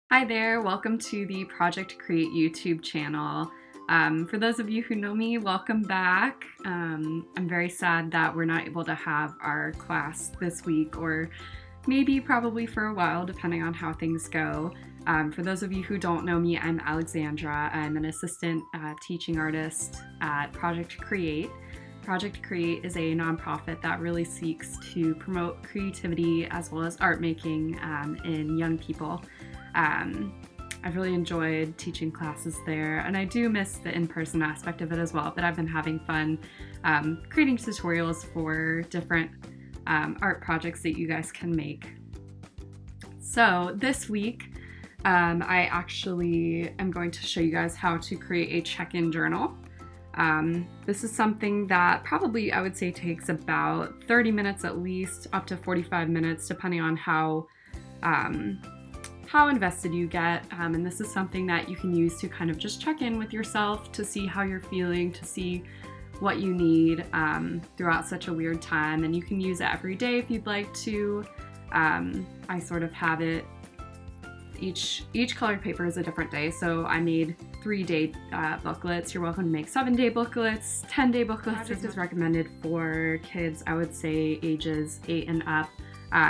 Hi there, welcome to the Project Create YouTube channel. For those of you who know me, welcome back. I'm very sad that we're not able to have our class this week, or maybe probably for a while, depending on how things go. For those of you who don't know me, I'm Alexandra. I'm an assistant teaching artist at Project Create. Project Create is a nonprofit that really seeks to promote creativity as well as art making in young people. I've really enjoyed teaching classes there, and I do miss the in-person aspect of it as well, but I've been having fun creating tutorials for different art projects that you guys can make. So this week, I actually am going to show you guys how to create a check-in journal. This is something that probably I would say takes about 30 minutes at least, up to 45 minutes, depending on how invested you get, and this is something that you can use to kind of just check in with yourself, to see how you're feeling, to see what you need throughout such a weird time. And you can use it every day if you'd like to. I sort of have it, each colored paper is a different day, so I made 3-day booklets. You're welcome to make 7-day booklets, 10-day booklets. This is recommended for kids, I would say ages 8 and up.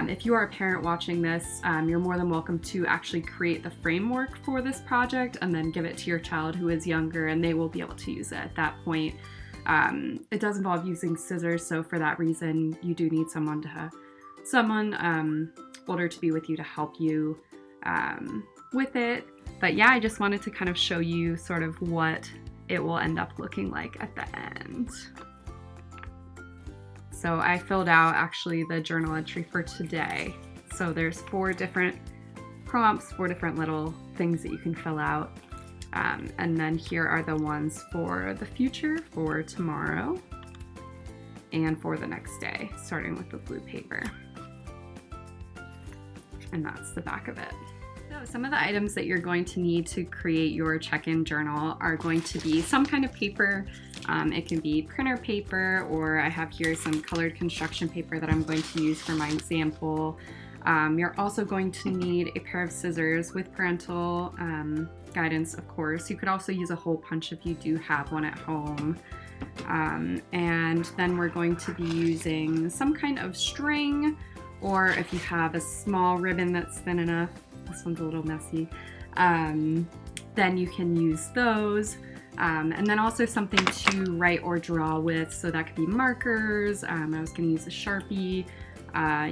If you are a parent watching this, you're more than welcome to actually create the framework for this project and then give it to your child who is younger, and they will be able to use it at that point. It does involve using scissors, so for that reason, you do need someone older to be with you to help you with it. But yeah, I just wanted to kind of show you sort of what it will end up looking like at the end. So I filled out actually the journal entry for today. So there's 4 different prompts, 4 different little things that you can fill out. And then here are the ones for the future, for tomorrow, and for the next day, starting with the blue paper. And that's the back of it. So some of the items that you're going to need to create your check-in journal are going to be some kind of paper. It can be printer paper, or I have here some colored construction paper that I'm going to use for my example. You're also going to need a pair of scissors with parental guidance, of course. You could also use a hole punch if you do have one at home. And then we're going to be using some kind of string, or if you have a small ribbon that's thin enough, this one's a little messy, then you can use those. And then also something to write or draw with, so that could be markers. I was going to use a Sharpie.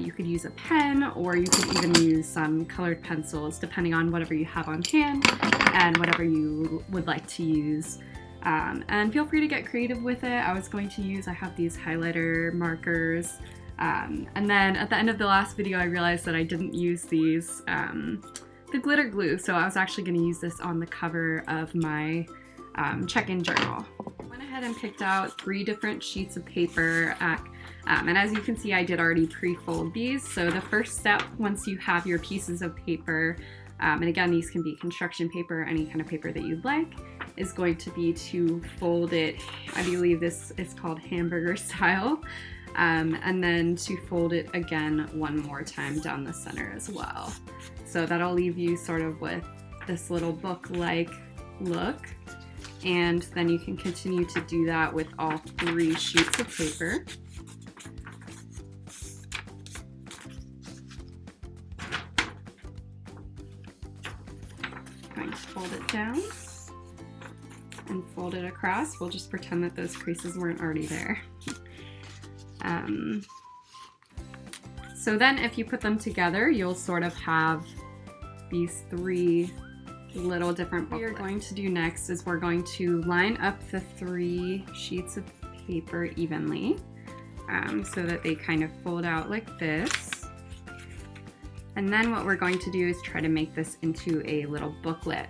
You could use a pen, or you could even use some colored pencils, depending on whatever you have on hand and whatever you would like to use. And feel free to get creative with it. I have these highlighter markers. And then at the end of the last video, I realized that I didn't use these, the glitter glue. So I was actually going to use this on the cover of my check-in journal. I went ahead and picked out 3 different sheets of paper, and as you can see, I did already pre-fold these. So the first step, once you have your pieces of paper, and again, these can be construction paper, any kind of paper that you'd like, is going to be to fold it. I believe this is called hamburger style, and then to fold it again one more time down the center as well. So that'll leave you sort of with this little book-like look. And then you can continue to do that with all 3 sheets of paper. Going to fold it down and fold it across. We'll just pretend that those creases weren't already there. So then if you put them together, you'll sort of have these 3 little different booklets. What we're going to do next is we're going to line up the 3 sheets of paper evenly, so that they kind of fold out like this. And then what we're going to do is try to make this into a little booklet.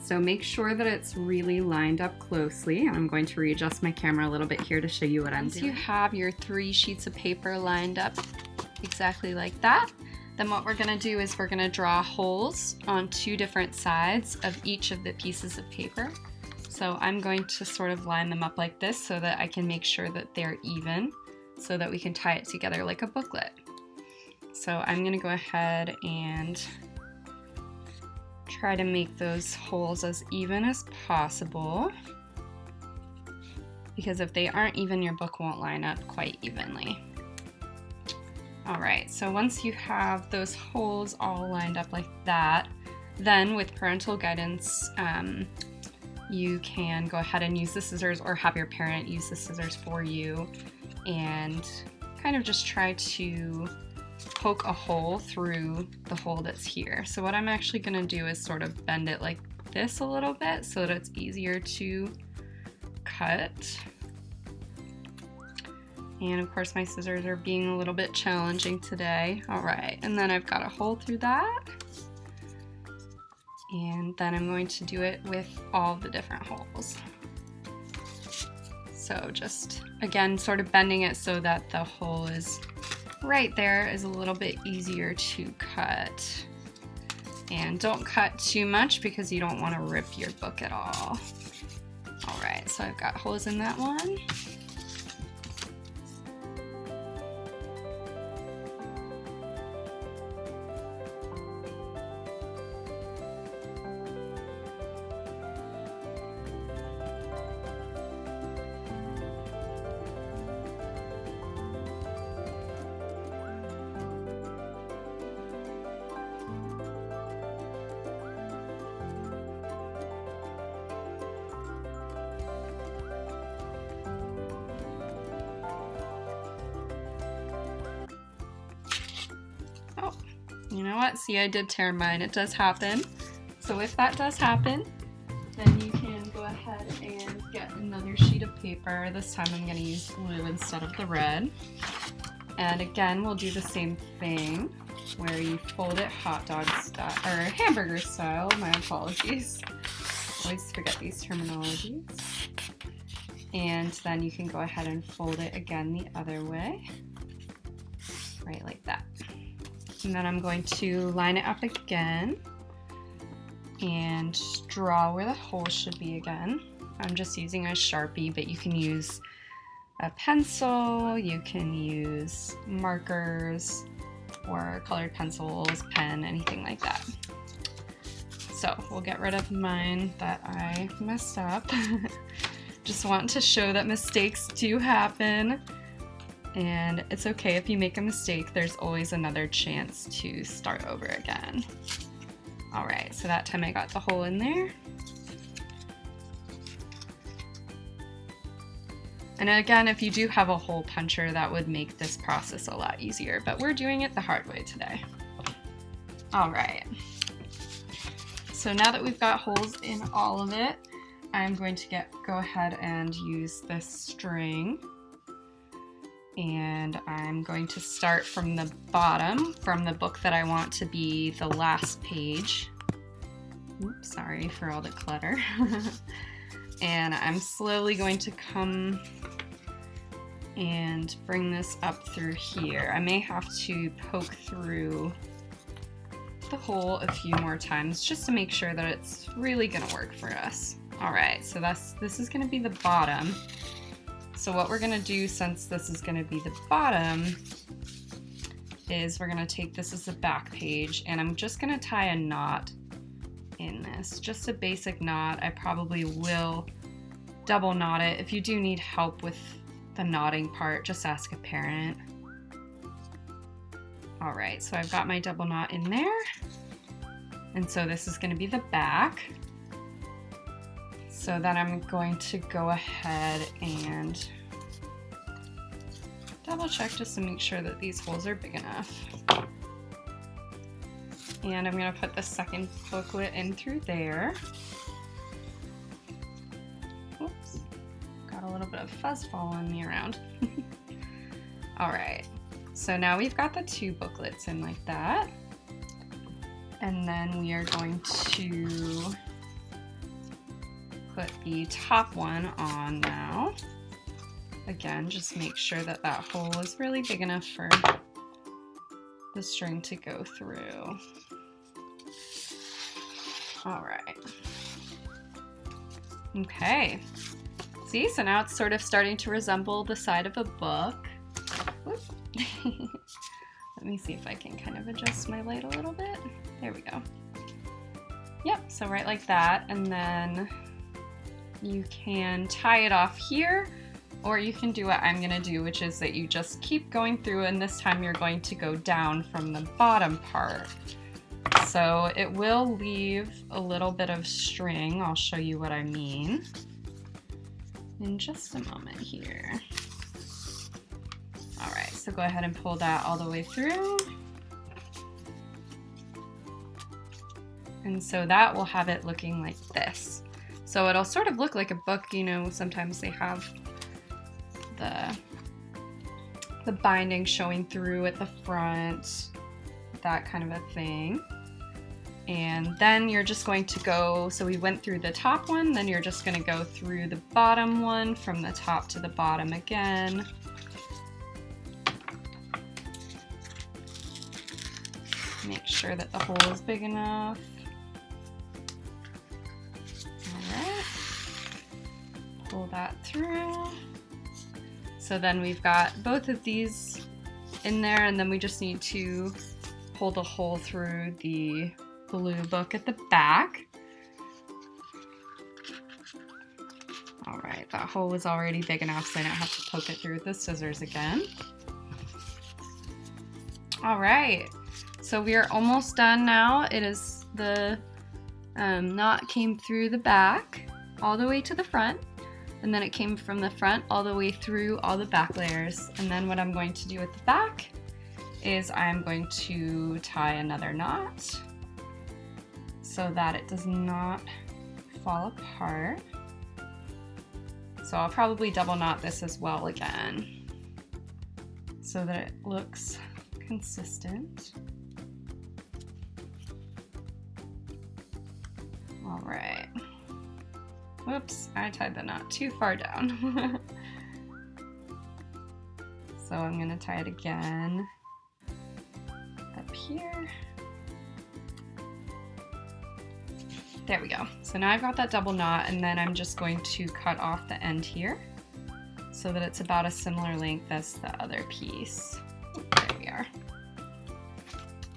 So make sure that it's really lined up closely. I'm going to readjust my camera a little bit here to show you what I'm doing. Once you have your 3 sheets of paper lined up exactly like that, then what we're going to do is we're going to draw holes on 2 different sides of each of the pieces of paper. So I'm going to sort of line them up like this so that I can make sure that they're even, so that we can tie it together like a booklet. So I'm going to go ahead and Try to make those holes as even as possible, because if they aren't even, your book won't line up quite evenly. All right, so once you have those holes all lined up like that, then with parental guidance, you can go ahead and use the scissors or have your parent use the scissors for you and kind of just try to poke a hole through the hole that's here. So what I'm actually going to do is sort of bend it like this a little bit so that it's easier to cut. And of course my scissors are being a little bit challenging today. All right, and then I've got a hole through that. And then I'm going to do it with all the different holes. So just, again, sort of bending it so that the hole is right there is a little bit easier to cut. And don't cut too much because you don't want to rip your book at all. All right, so I've got holes in that one. You know what? See, I did tear mine. It does happen. So if that does happen, then you can go ahead and get another sheet of paper. This time I'm going to use blue instead of the red. And again, we'll do the same thing where you fold it hot dog style, or hamburger style. My apologies. Always forget these terminologies. And then you can go ahead and fold it again the other way. Right like that. And then I'm going to line it up again and draw where the hole should be again. I'm just using a Sharpie, but you can use a pencil, you can use markers or colored pencils, pen, anything like that. So we'll get rid of mine that I messed up. Just want to show that mistakes do happen. And it's okay if you make a mistake, there's always another chance to start over again. All right, so that time I got the hole in there. And again, if you do have a hole puncher, that would make this process a lot easier, but we're doing it the hard way today. All right, so now that we've got holes in all of it, I'm going to go ahead and use this string. And I'm going to start from the bottom, from the book that I want to be the last page. Oops, sorry for all the clutter. And I'm slowly going to come and bring this up through here. I may have to poke through the hole a few more times just to make sure that it's really gonna work for us. All right, so this is gonna be the bottom. So what we're gonna do, since this is gonna be the bottom, is we're gonna take this as the back page and I'm just gonna tie a knot in this, just a basic knot. I probably will double knot it. If you do need help with the knotting part, just ask a parent. All right, so I've got my double knot in there. And so this is gonna be the back. So then I'm going to go ahead and double check just to make sure that these holes are big enough. And I'm going to put the second booklet in through there. Oops, got a little bit of fuzz following me around. All right, so now we've got the two booklets in like that. And then we are going to put the top one on now. Again, just make sure that that hole is really big enough for the string to go through. All right. Okay. See, so now it's sort of starting to resemble the side of a book. Let me see if I can kind of adjust my light a little bit. There we go. Yep, so right like that, and then you can tie it off here, or you can do what I'm gonna do, which is that you just keep going through, and this time you're going to go down from the bottom part. So it will leave a little bit of string. I'll show you what I mean in just a moment here. All right, so go ahead and pull that all the way through. And so that will have it looking like this. So it'll sort of look like a book, you know, sometimes they have the binding showing through at the front, that kind of a thing. And then you're just going to go, so we went through the top one, then you're just gonna go through the bottom one from the top to the bottom again. Make sure that the hole is big enough. Alright. Pull that through. So then we've got both of these in there, and then we just need to pull the hole through the blue book at the back. Alright, that hole was already big enough so I don't have to poke it through with the scissors again. Alright, so we are almost done now. It is the knot came through the back all the way to the front, and then it came from the front all the way through all the back layers. And then what I'm going to do at the back is I'm going to tie another knot so that it does not fall apart. So I'll probably double knot this as well again so that it looks consistent. All right. Whoops, I tied the knot too far down. So I'm gonna tie it again up here. There we go. So now I've got that double knot, and then I'm just going to cut off the end here so that it's about a similar length as the other piece. There we are.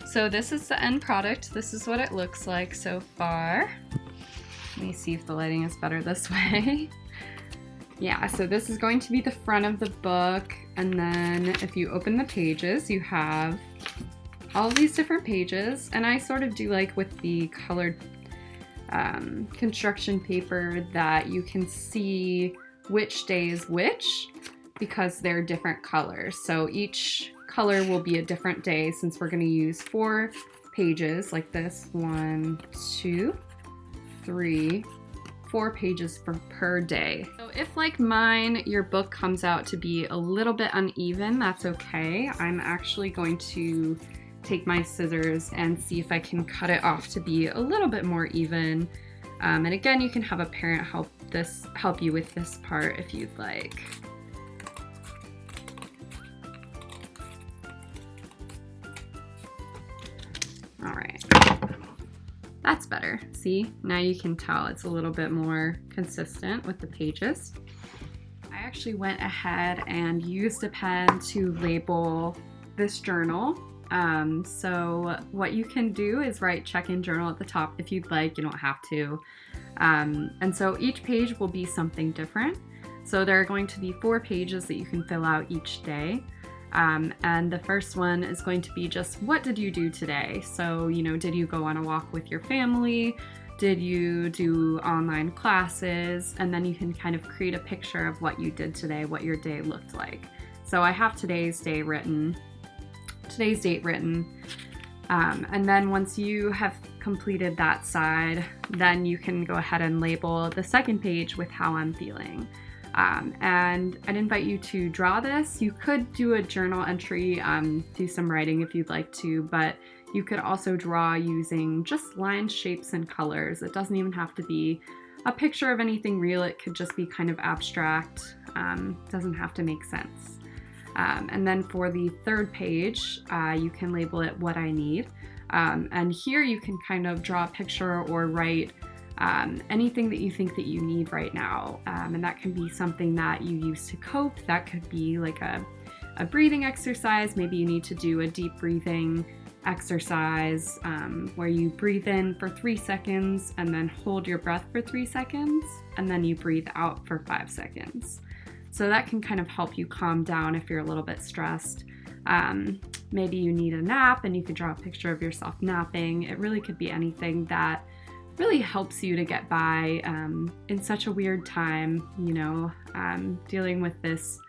So this is the end product. This is what it looks like so far. Let me see if the lighting is better this way. Yeah, so this is going to be the front of the book, and then if you open the pages, you have all of these different pages, and I sort of do like with the colored construction paper that you can see which day is which because they're different colors. So each color will be a different day since we're going to use 4 pages like this. 1, 2, 3, 4 pages per day. So if, like mine, your book comes out to be a little bit uneven, that's okay. I'm actually going to take my scissors and see if I can cut it off to be a little bit more even. And again, you can have a parent help you with this part if you'd like. All right, that's better. See, now you can tell it's a little bit more consistent with the pages. I actually went ahead and used a pen to label this journal. So what you can do is write check-in journal at the top if you'd like, you don't have to. And so each page will be something different. So there are going to be 4 pages that you can fill out each day. And the first one is going to be just, what did you do today? So, you know, did you go on a walk with your family? Did you do online classes? And then you can kind of create a picture of what you did today, what your day looked like. So I have today's date written. And then once you have completed that side, then you can go ahead and label the second page with how I'm feeling. And I'd invite you to draw this. You could do a journal entry, do some writing if you'd like to, but you could also draw using just lines, shapes, and colors. It doesn't even have to be a picture of anything real. It could just be kind of abstract. Doesn't have to make sense. And then for the third page, you can label it what I need. And here you can kind of draw a picture or write anything that you think that you need right now. And that can be something that you use to cope. That could be like a breathing exercise. Maybe you need to do a deep breathing exercise where you breathe in for 3 seconds and then hold your breath for 3 seconds and then you breathe out for 5 seconds. So that can kind of help you calm down if you're a little bit stressed. Maybe you need a nap and you could draw a picture of yourself napping. It really could be anything that really helps you to get by in such a weird time, you know, dealing with this.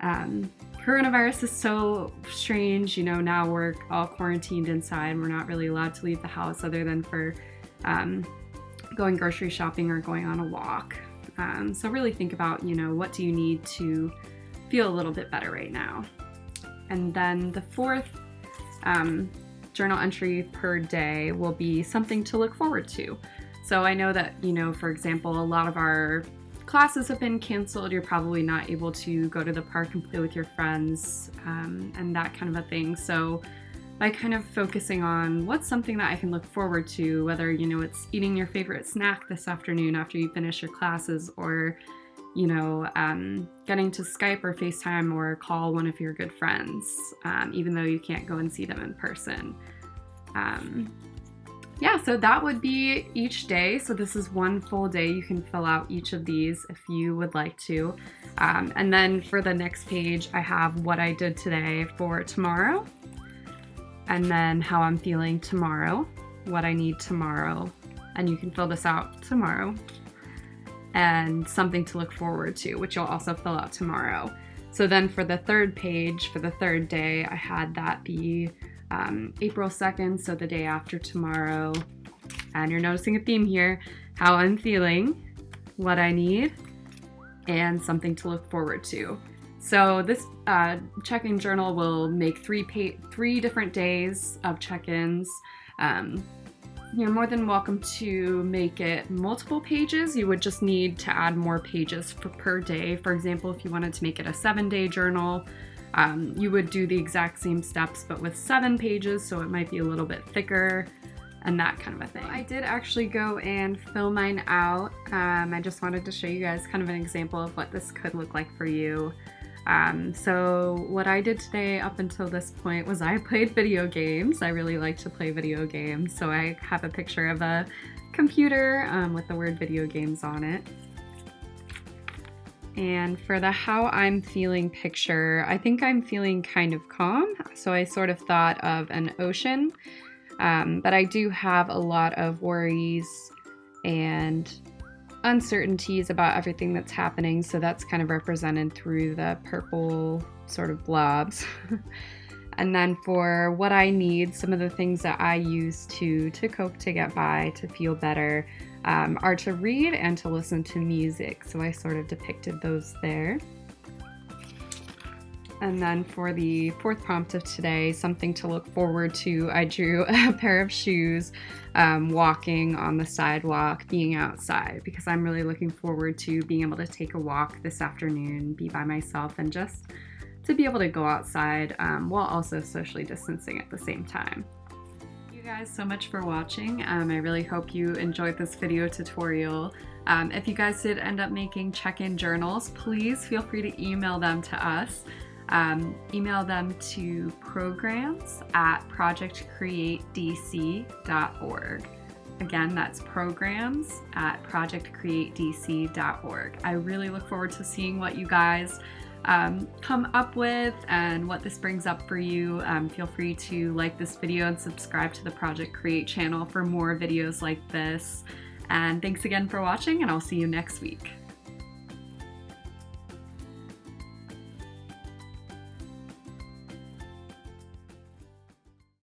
Coronavirus is so strange, you know, now we're all quarantined inside. We're not really allowed to leave the house other than for going grocery shopping or going on a walk. So really think about, you know, what do you need to feel a little bit better right now. And then the fourth journal entry per day will be something to look forward to. So I know that, you know, for example, a lot of our classes have been canceled. You're probably not able to go to the park and play with your friends and that kind of a thing. So by kind of focusing on what's something that I can look forward to, whether, you know, it's eating your favorite snack this afternoon after you finish your classes, or, you know, getting to Skype or FaceTime or call one of your good friends, even though you can't go and see them in person. Yeah, so that would be each day. So this is one full day. You can fill out each of these if you would like to. And then for the next page, I have what I did today for tomorrow, and then how I'm feeling tomorrow, what I need tomorrow, and you can fill this out tomorrow, and something to look forward to, which you'll also fill out tomorrow. So then for the third page, for the third day, I had that be April 2nd, so the day after tomorrow. And you're noticing a theme here: how I'm feeling, what I need, and something to look forward to. So this check-in journal will make three different days of check-ins. You're more than welcome to make it multiple pages. You would just need to add more pages per day. For example, if you wanted to make it a 7-day journal, you would do the exact same steps but with 7 pages, so it might be a little bit thicker and that kind of a thing. I did actually go and fill mine out. I just wanted to show you guys kind of an example of what this could look like for you. So what I did today up until this point was I played video games. I really like to play video games, so I have a picture of a computer with the word video games on it. And for the how I'm feeling picture, I think I'm feeling kind of calm, so I sort of thought of an ocean, but I do have a lot of worries and uncertainties about everything that's happening, so that's kind of represented through the purple sort of blobs. And then for what I need, some of the things that I use to cope, to get by, to feel better, are to read and to listen to music, so I sort of depicted those there. And then for the fourth prompt of today, something to look forward to, I drew a pair of shoes, walking on the sidewalk, being outside, because I'm really looking forward to being able to take a walk this afternoon, be by myself, and just to be able to go outside while also socially distancing at the same time. Thank you guys so much for watching. I really hope you enjoyed this video tutorial. If you guys did end up making check-in journals, please feel free to email them to us. Email them to programs@projectcreatedc.org. Again, that's programs@projectcreatedc.org. I really look forward to seeing what you guys come up with and what this brings up for you. Feel free to like this video and subscribe to the Project Create channel for more videos like this. And thanks again for watching, and I'll see you next week.